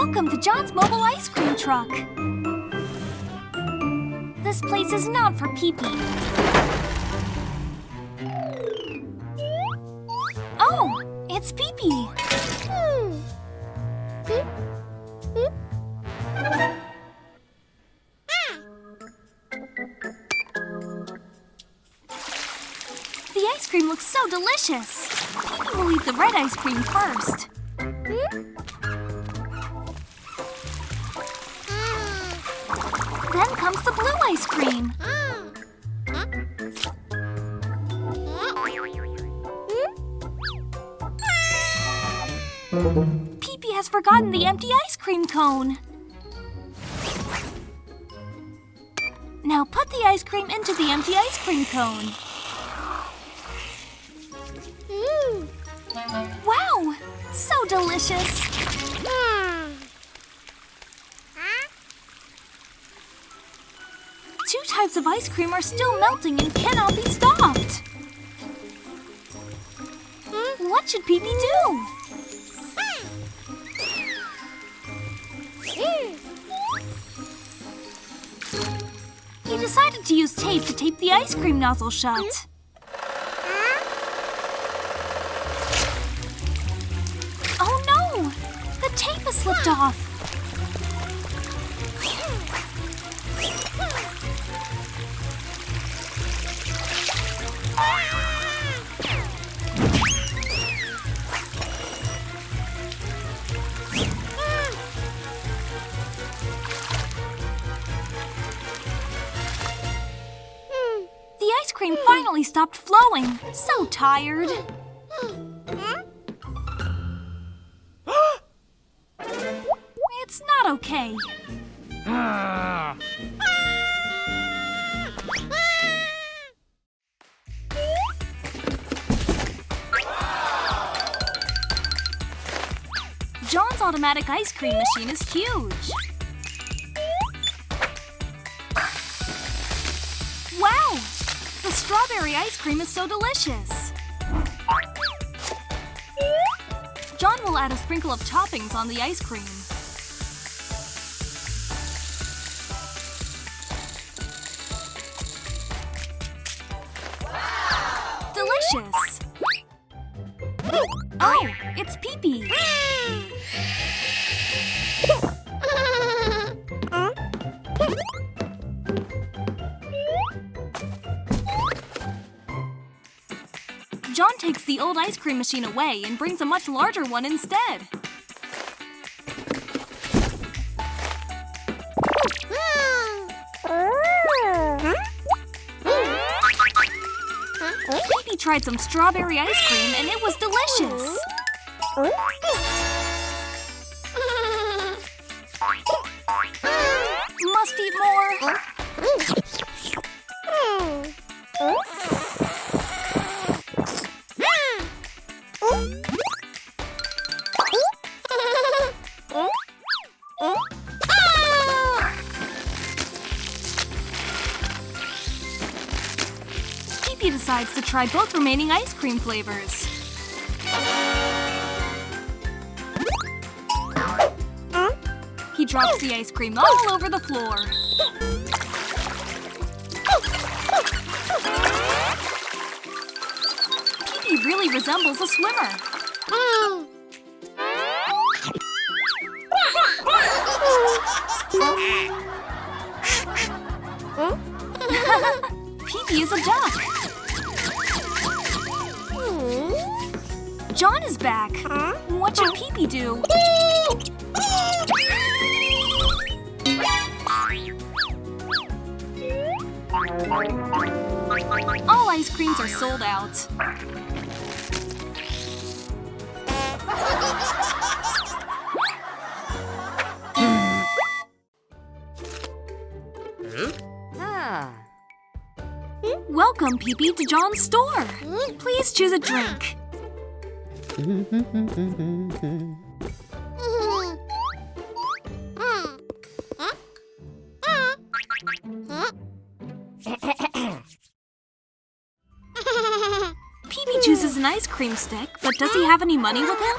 Welcome to John's mobile ice cream truck. This place is not for PeaPea. Oh, it's PeaPea. The ice cream looks so delicious. PeaPea will eat the red ice cream first. Then comes the blue ice cream. PeaPea has forgotten the empty ice cream cone. Now put the ice cream into the empty ice cream cone. Wow! So delicious! Two types of ice cream are still melting and cannot be stopped. What should PeaPea do? He decided to use tape to tape the ice cream nozzle shut. Oh no! The tape has slipped off. The ice cream finally stopped flowing. So tired. It's not okay. John's automatic ice cream machine is huge. Wow! The strawberry ice cream is so delicious. John will add a sprinkle of toppings on the ice cream. Wow! Delicious! Oh, it's PeaPea. John takes the old ice cream machine away and brings a much larger one instead. PeaPea tried some strawberry ice cream and it was delicious. Must eat more. PeaPea decides to try both remaining ice cream flavors. He drops the ice cream all over the floor. PeaPea really resembles a swimmer. PeaPea is a duck. John is back. What should PeaPea do? All ice creams are sold out. Welcome, PeaPea, to John's store. Please choose a drink. PeaPea chooses an ice cream stick, but does he have any money with him?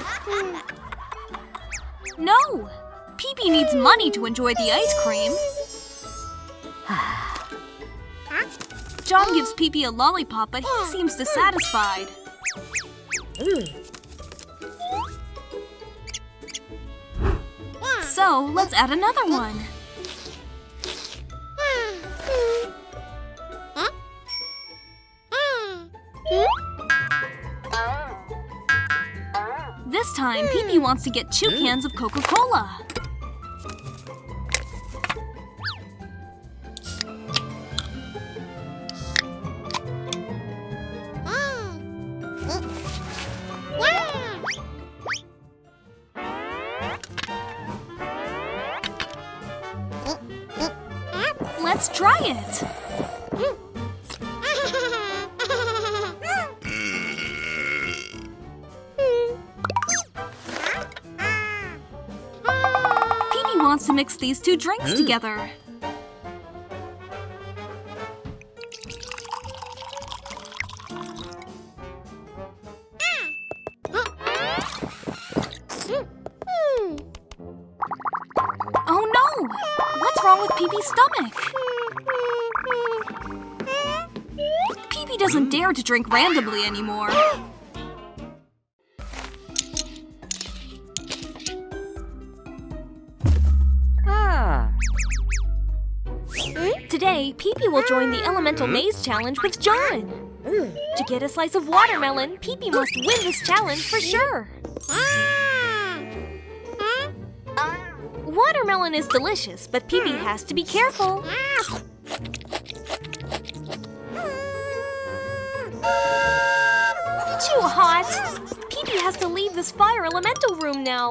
No! PeaPea needs money to enjoy the ice cream. John gives PeaPea a lollipop, but he seems dissatisfied. So, let's add another one. This time, PeaPea wants to get 2 cans of Coca-Cola. Let's try it. PeaPea wants to mix these 2 drinks together. Oh no! What's wrong with PeaPea's stomach? PeaPea doesn't dare to drink randomly anymore. Today, PeaPea will join the Elemental Maze Challenge with John. To get a slice of watermelon, PeaPea must win this challenge for sure. Watermelon is delicious, but PeaPea has to be careful. Too hot! PeaPea has to leave this fire elemental room now.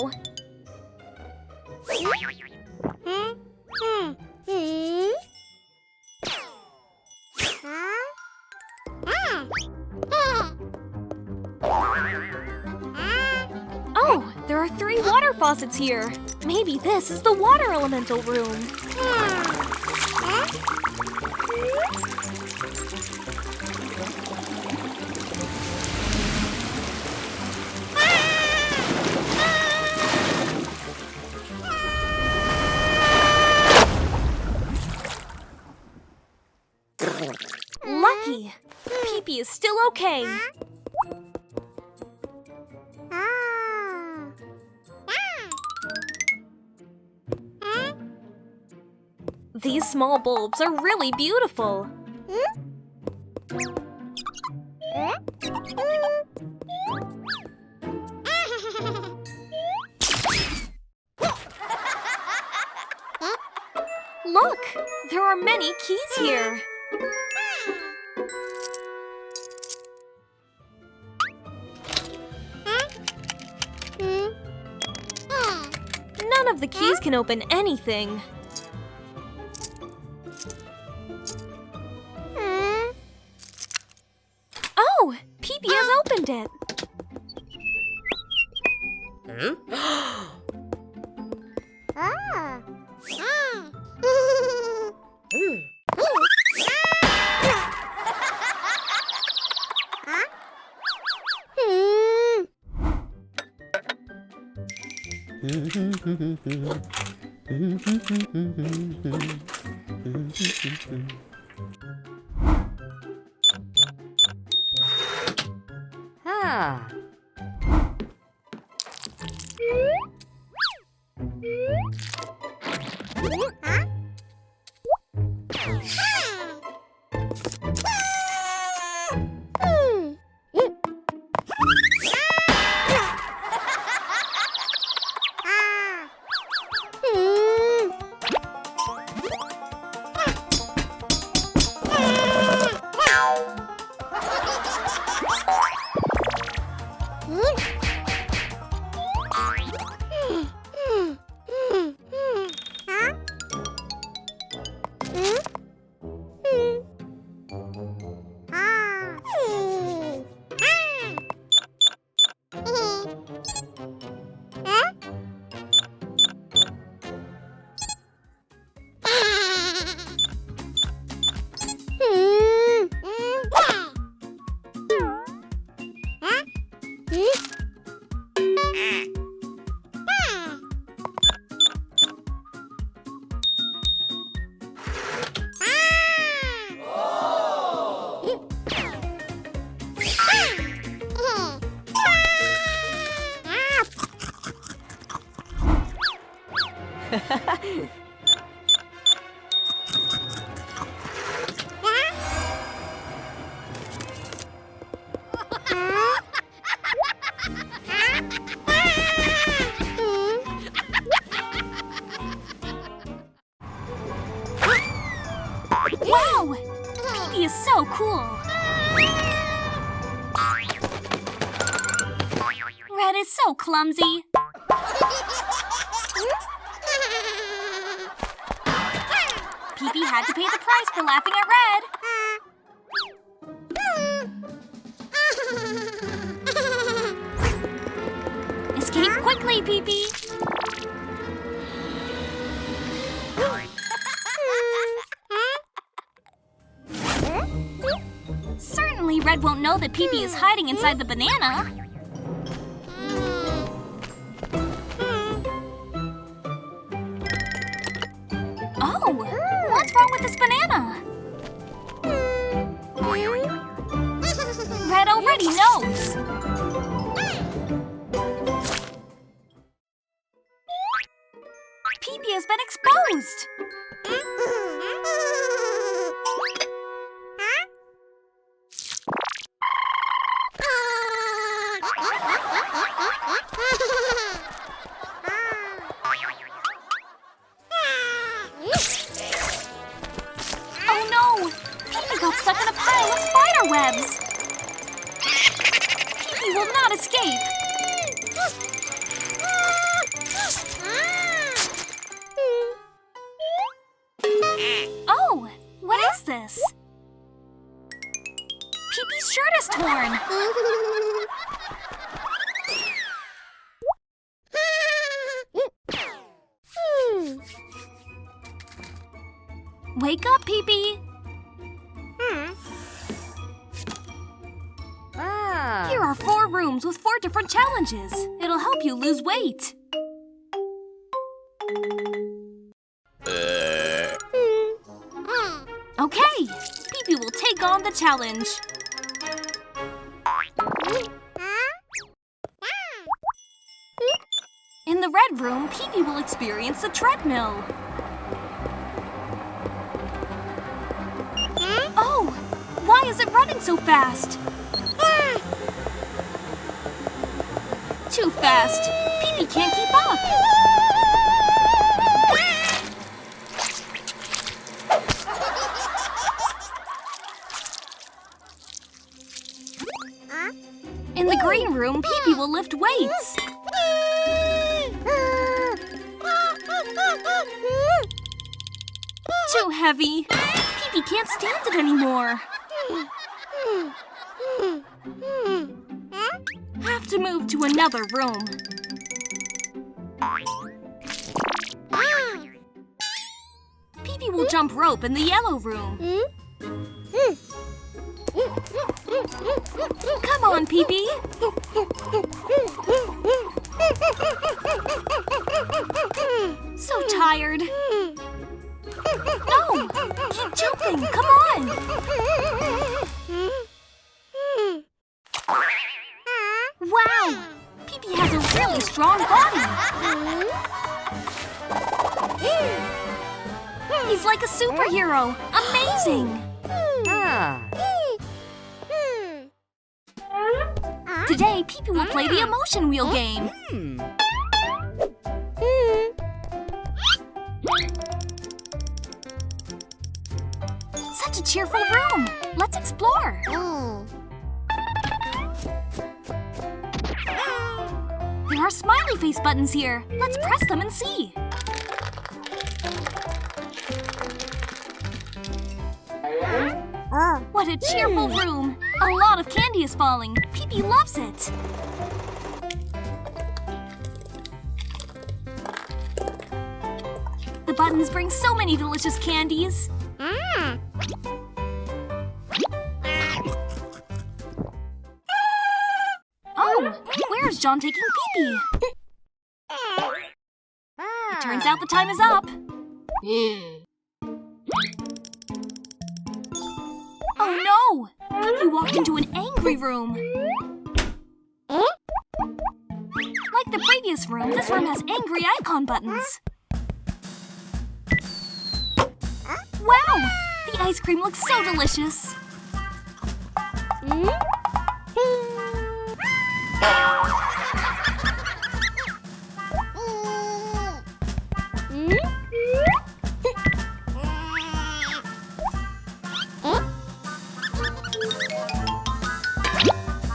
Oh, there are 3 water faucets here. Maybe this is the water elemental room. Lucky! PeaPea is still okay. These small bulbs are really beautiful. Look! There are many keys here. None of the keys can open anything. Oh! PeaPea has opened it. Wow! PeaPea is so cool! Red is so clumsy! PeaPea had to pay the price for laughing at Red! Escape quickly, PeaPea! Certainly Red won't know that PeaPea is hiding inside the banana. Oh, what's wrong with this banana? Red already knows. PeaPea has been exposed. Oh no! PeaPea got stuck in a pile of spider webs! PeaPea will not escape! Oh! What is this? PeaPea's shirt is torn! Wake up, PeaPea! Here are 4 rooms with 4 different challenges. It'll help you lose weight. Okay, PeaPea will take on the challenge. In the red room, PeaPea will experience the treadmill. Oh, why is it running so fast? Too fast. PeaPea can't keep up. In the green room, PeaPea will lift weights. Too heavy. PeaPea can't stand it anymore. Have to move to another room. PeaPea will jump rope in the yellow room. Come on, PeaPea. So tired. No! Keep jumping! Come on! Wow! PeaPea has a really strong body! He's like a superhero! Amazing! Today, PeaPea will play the emotion wheel game. Such a cheerful room! Let's explore! There are smiley face buttons here. Let's press them and see. What a cheerful room! A lot of candy is falling. PeaPea loves it. The buttons bring so many delicious candies. Oh, where's John taking PeaPea? It turns out the time is up. Oh no! PeaPea walked into an angry room. Like the previous room, this room has angry icon buttons. Wow! The ice cream looks so delicious.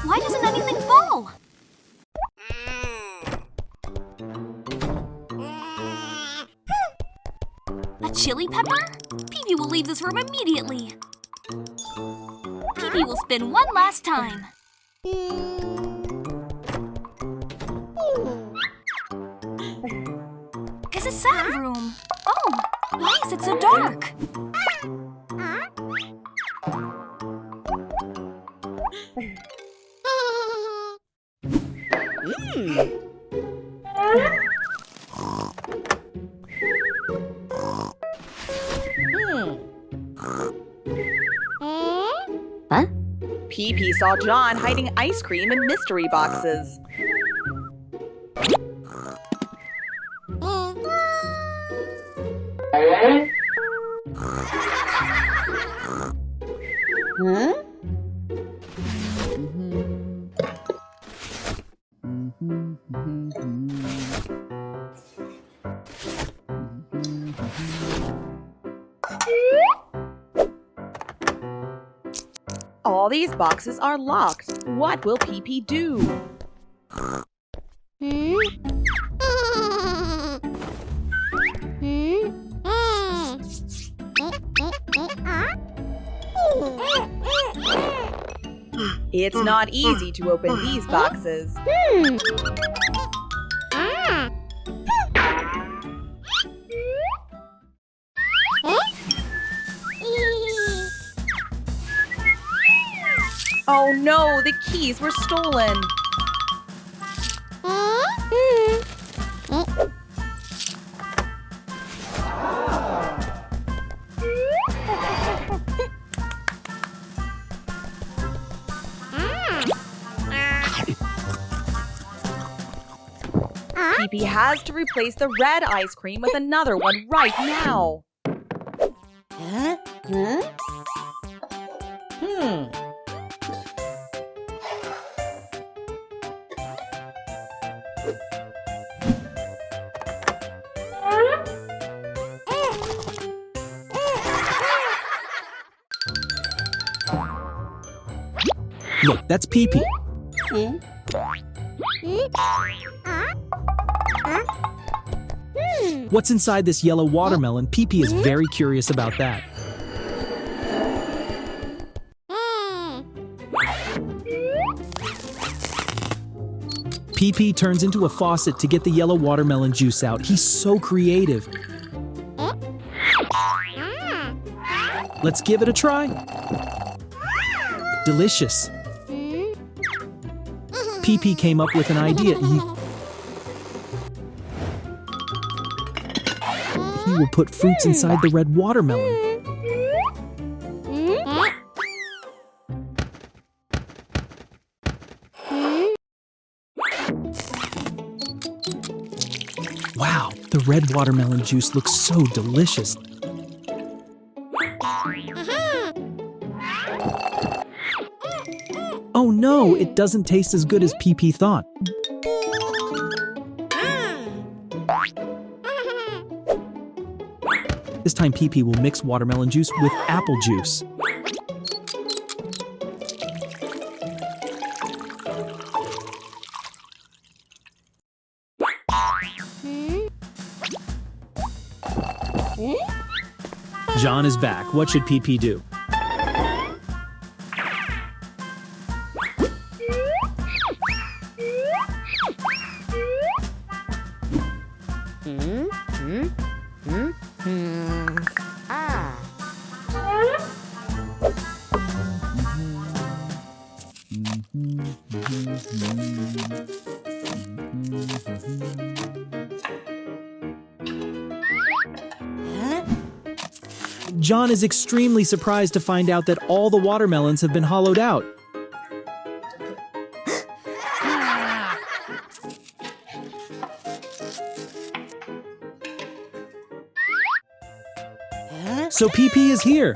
Why doesn't anything fall? A chili pepper? PeaPea will leave this room immediately. PeaPea will spin one last time. It's a sad room. Oh, why is it so dark? Huh? PeaPea saw John hiding ice cream in mystery boxes. Huh? All these boxes are locked. What will PeaPea do? It's not easy to open these boxes. Oh no, the keys were stolen. PeaPea has to replace the red ice cream with another one right now. Look, that's PeaPea. What's inside this yellow watermelon? PeaPea is very curious about that. PeaPea turns into a faucet to get the yellow watermelon juice out. He's so creative. Let's give it a try. Delicious. PeaPea came up with an idea. He will put fruits inside the red watermelon. Wow, the red watermelon juice looks so delicious. Oh no, it doesn't taste as good as PeaPea thought. This time PeaPea will mix watermelon juice with apple juice. John is back. What should PeaPea do? John is extremely surprised to find out that all the watermelons have been hollowed out. So PeaPea is here.